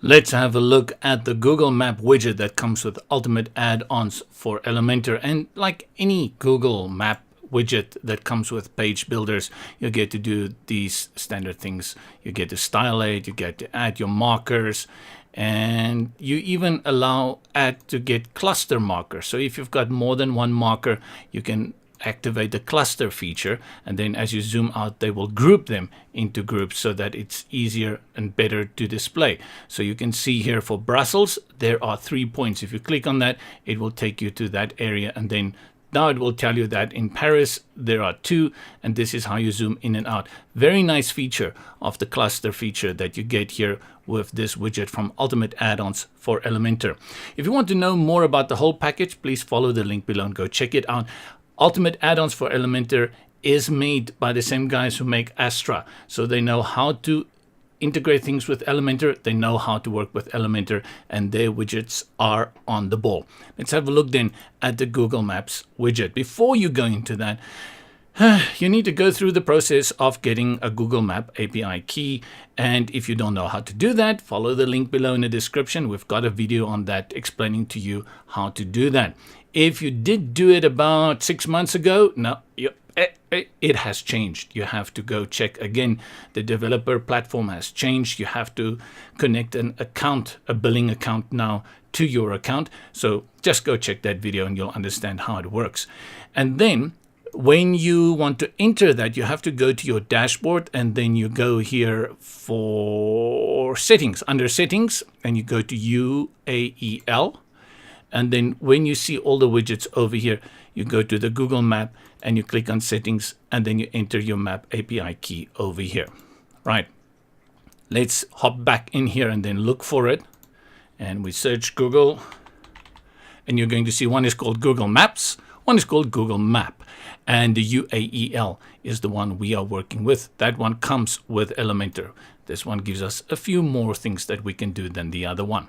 Let's have a look at the Google Map widget that comes with ultimate add-ons for Elementor. And like any Google Map widget that comes with page builders, you get to do these standard things. You get to style it, you get to add your markers, and you even allow add to get cluster markers. So if you've got more than one marker, you can activate the cluster feature, and then as you zoom out, they will group them into groups so that it's easier and better to display. So you can see here for Brussels, there are 3 points. If you click on that, it will take you to that area, and then now it will tell you that in Paris there are 2, and this is how you zoom in and out. Very nice feature of the cluster feature that you get here with this widget from Ultimate Add-ons for Elementor. If you want to know more about the whole package, please follow the link below and go check it out. Ultimate Add-ons for Elementor is made by the same guys who make Astra, so they know how to integrate things with Elementor, they know how to work with Elementor, and their widgets are on the ball. Let's have a look then at the Google Maps widget. Before you go into that, you need to go through the process of getting a Google Map API key, and if you don't know how to do that, follow the link below in the description. We've got a video on that explaining to you how to do that. If you did do it about 6 months ago, no, it has changed. You have to go check again. The developer platform has changed. You have to connect an account, a billing account now to your account. So just go check that video and you'll understand how it works. And then when you want to enter that, you have to go to your dashboard, and then you go here for settings, under settings, and you go to UAEL. And then when you see all the widgets over here, you go to the Google Map and you click on settings, and then you enter your map API key over here. Right. Let's hop back in here and then look for it. And we search Google, and you're going to see one is called Google Maps, one is called Google Map, and the UAEL is the one we are working with. That one comes with Elementor. This one gives us a few more things that we can do than the other one.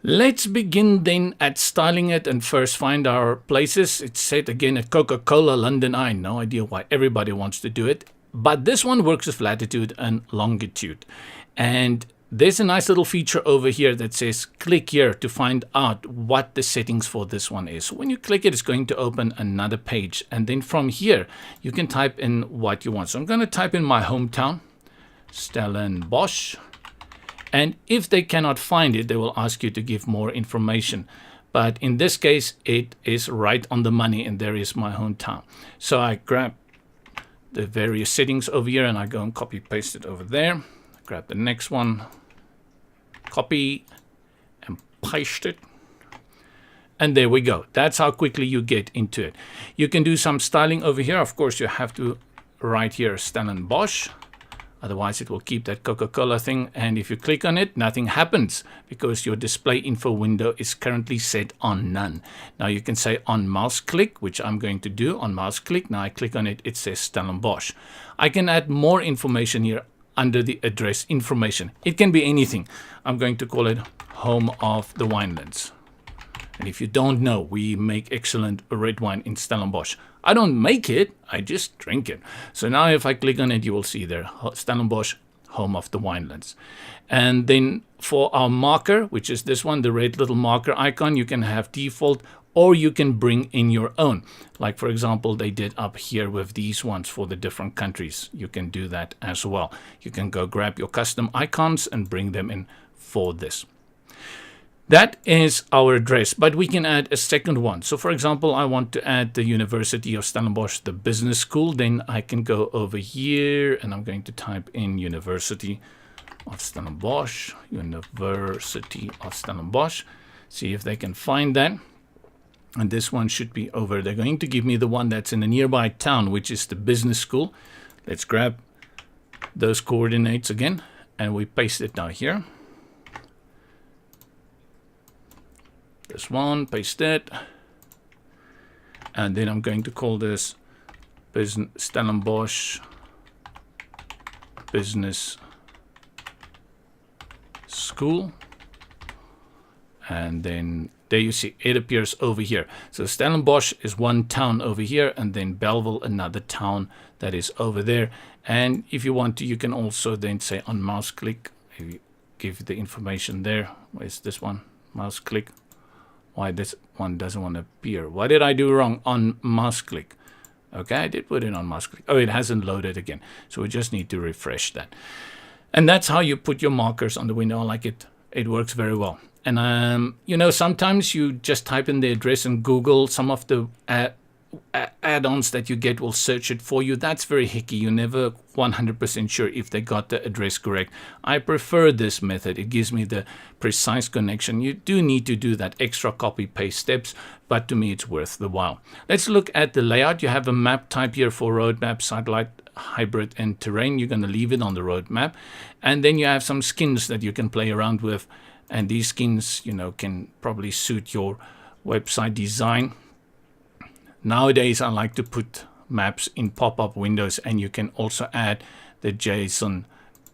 Let's begin then at styling it and first find our places. It's set again at Coca-Cola London. I have no idea why everybody wants to do it, but this one works with latitude and longitude. And there's a nice little feature over here that says click here to find out what the settings for this one is. So when you click it, it's going to open another page. And then from here, you can type in what you want. So I'm going to type in my hometown, Stellenbosch. And if they cannot find it, they will ask you to give more information. But in this case, it is right on the money, and there is my hometown. So I grab the various settings over here, and I go and copy paste it over there. Grab the next one, copy and paste it. And there we go. That's how quickly you get into it. You can do some styling over here. Of course, you have to write here Stellenbosch. Otherwise, it will keep that Coca-Cola thing. And if you click on it, nothing happens because your display info window is currently set on none. Now you can say on mouse click, which I'm going to do on mouse click. Now I click on it, it says Stellenbosch. I can add more information here under the address information. It can be anything. I'm going to call it Home of the Winelands. And if you don't know, we make excellent red wine in Stellenbosch. I don't make it, I just drink it. So now if I click on it, you will see there, Stellenbosch, Home of the Winelands. And then for our marker, which is this one, the red little marker icon, you can have default, or you can bring in your own. Like for example, they did up here with these ones for the different countries. You can do that as well. You can go grab your custom icons and bring them in for this. That is our address, but we can add a second one. So for example, I want to add the University of Stellenbosch, the business school. Then I can go over here and I'm going to type in University of Stellenbosch, University of Stellenbosch. See if they can find that. And this one should be over. They're going to give me the one that's in a nearby town, which is the business school. Let's grab those coordinates again and we paste it down here. This one, paste it, and then I'm going to call this Stellenbosch Business School, and then there you see it appears over here. So Stellenbosch is one town over here, and then Belleville another town that is over there. And if you want to, you can also then say on mouse click, give the information there. Where's this one? Mouse click. Why this one doesn't want to appear? What did I do wrong on mouse click? Okay, I did put it on mouse click. Oh, it hasn't loaded again. So we just need to refresh that. And that's how you put your markers on the window. I like it. It works very well. And, you know, sometimes you just type in the address in Google. Some of the add-ons that you get will search it for you. That's very hicky. You're never 100% sure if they got the address correct. I prefer this method. It gives me the precise connection. You do need to do that extra copy-paste steps, but to me it's worth the while. Let's look at the layout. You have a map type here for road map, satellite, hybrid, and terrain. You're going to leave it on the road map. And then you have some skins that you can play around with. And these skins, you know, can probably suit your website design. Nowadays, I like to put maps in pop-up windows, and you can also add the JSON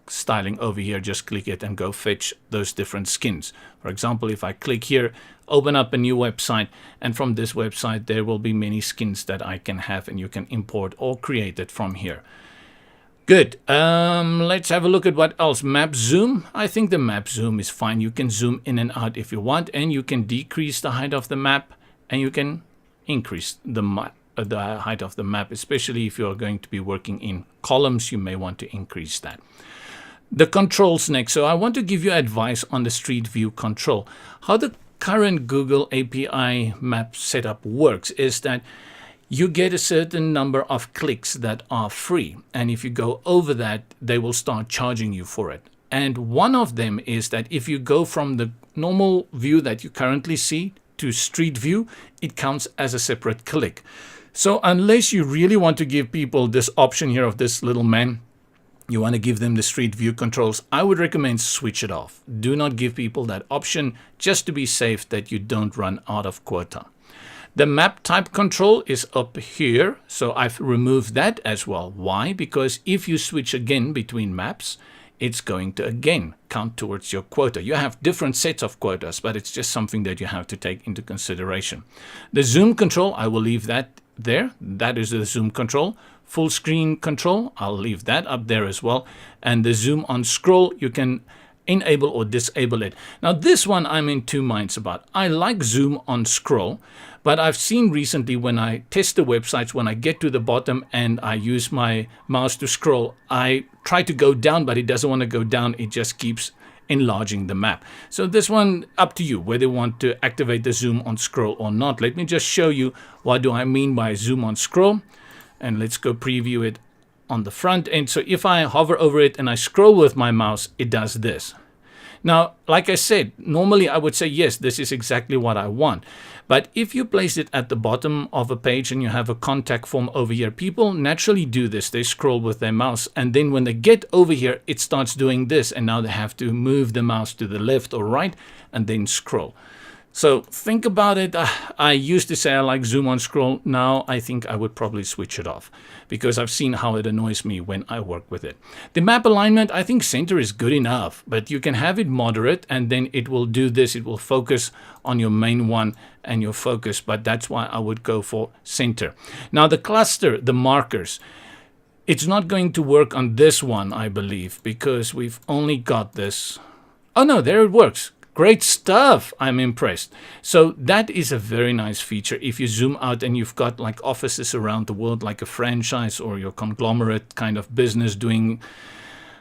styling over here. Just click it and go fetch those different skins. For example, if I click here, open up a new website, and from this website, there will be many skins that I can have, and you can import or create it from here. Good. Let's have a look at what else. Map zoom. I think the map zoom is fine. You can zoom in and out if you want, and you can decrease the height of the map, and you can increase the height of the map, especially if you're going to be working in columns. You may want to increase that. The controls next. So I want to give you advice on the Street View control. How the current Google API map setup works is that you get a certain number of clicks that are free. And if you go over that, they will start charging you for it. And one of them is that if you go from the normal view that you currently see to Street View, it counts as a separate click. So unless you really want to give people this option here of this little man, you want to give them the Street View controls, I would recommend switch it off. Do not give people that option, just to be safe that you don't run out of quota. The map type control is up here, so I've removed that as well. Why? Because if you switch again between maps, it's going to again count towards your quota. You have different sets of quotas, but it's just something that you have to take into consideration. The zoom control, I will leave that there. That is the zoom control. Full screen control, I'll leave that up there as well. And the zoom on scroll, you can enable or disable it. Now this one I'm in two minds about. I like zoom on scroll, but I've seen recently when I test the websites, when I get to the bottom and I use my mouse to scroll, I try to go down, but it doesn't want to go down. It just keeps enlarging the map. So this one, up to you, whether you want to activate the zoom on scroll or not. Let me just show you what do I mean by zoom on scroll. And let's go preview it on the front end. So if I hover over it and I scroll with my mouse, it does this. Now, like I said, normally I would say, yes, this is exactly what I want. But if you place it at the bottom of a page and you have a contact form over here, people naturally do this. They scroll with their mouse. And then when they get over here, it starts doing this. And now they have to move the mouse to the left or right and then scroll. So think about it. I used to say I like zoom on scroll. Now I think I would probably switch it off because I've seen how it annoys me when I work with it. The map alignment, I think center is good enough, but you can have it moderate and then it will do this. It will focus on your main one and your focus, but that's why I would go for center. Now the cluster, the markers, it's not going to work on this one, I believe, because we've only got this. Oh no, there it works. Great stuff. I'm impressed. So that is a very nice feature. If you zoom out and you've got like offices around the world, like a franchise or your conglomerate kind of business doing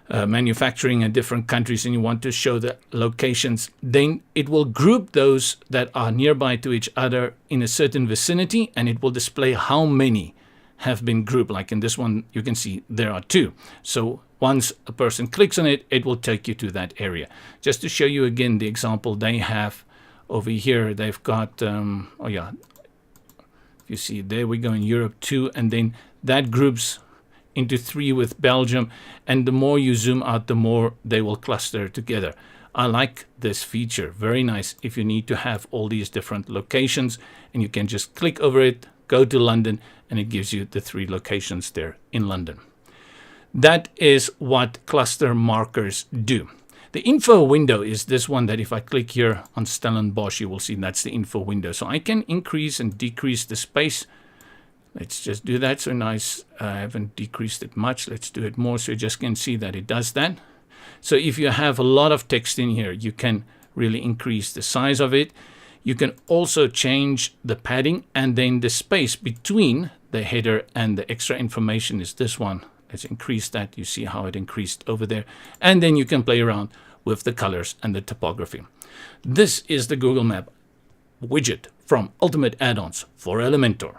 manufacturing in different countries, and you want to show the locations, then it will group those that are nearby to each other in a certain vicinity, and it will display how many have been grouped. Like in this one, you can see there are 2. So once a person clicks on it, it will take you to that area. Just to show you again the example they have over here, they've got, oh yeah, you see there we go in Europe 2, and then that groups into 3 with Belgium. And the more you zoom out, the more they will cluster together. I like this feature, very nice if you need to have all these different locations, and you can just click over it, go to London, and it gives you the 3 locations there in London. That is what cluster markers do. The info window is this one that if I click here on Stellenbosch, you will see that's the info window. So I can increase and decrease the space. Let's just do that. So nice. I haven't decreased it much. Let's do it more so you just can see that it does that. So if you have a lot of text in here, you can really increase the size of it. You can also change the padding, and then the space between the header and the extra information is this one. Let's increase that. You see how it increased over there. And then you can play around with the colors and the typography. This is the Google Map widget from Ultimate Add-ons for Elementor.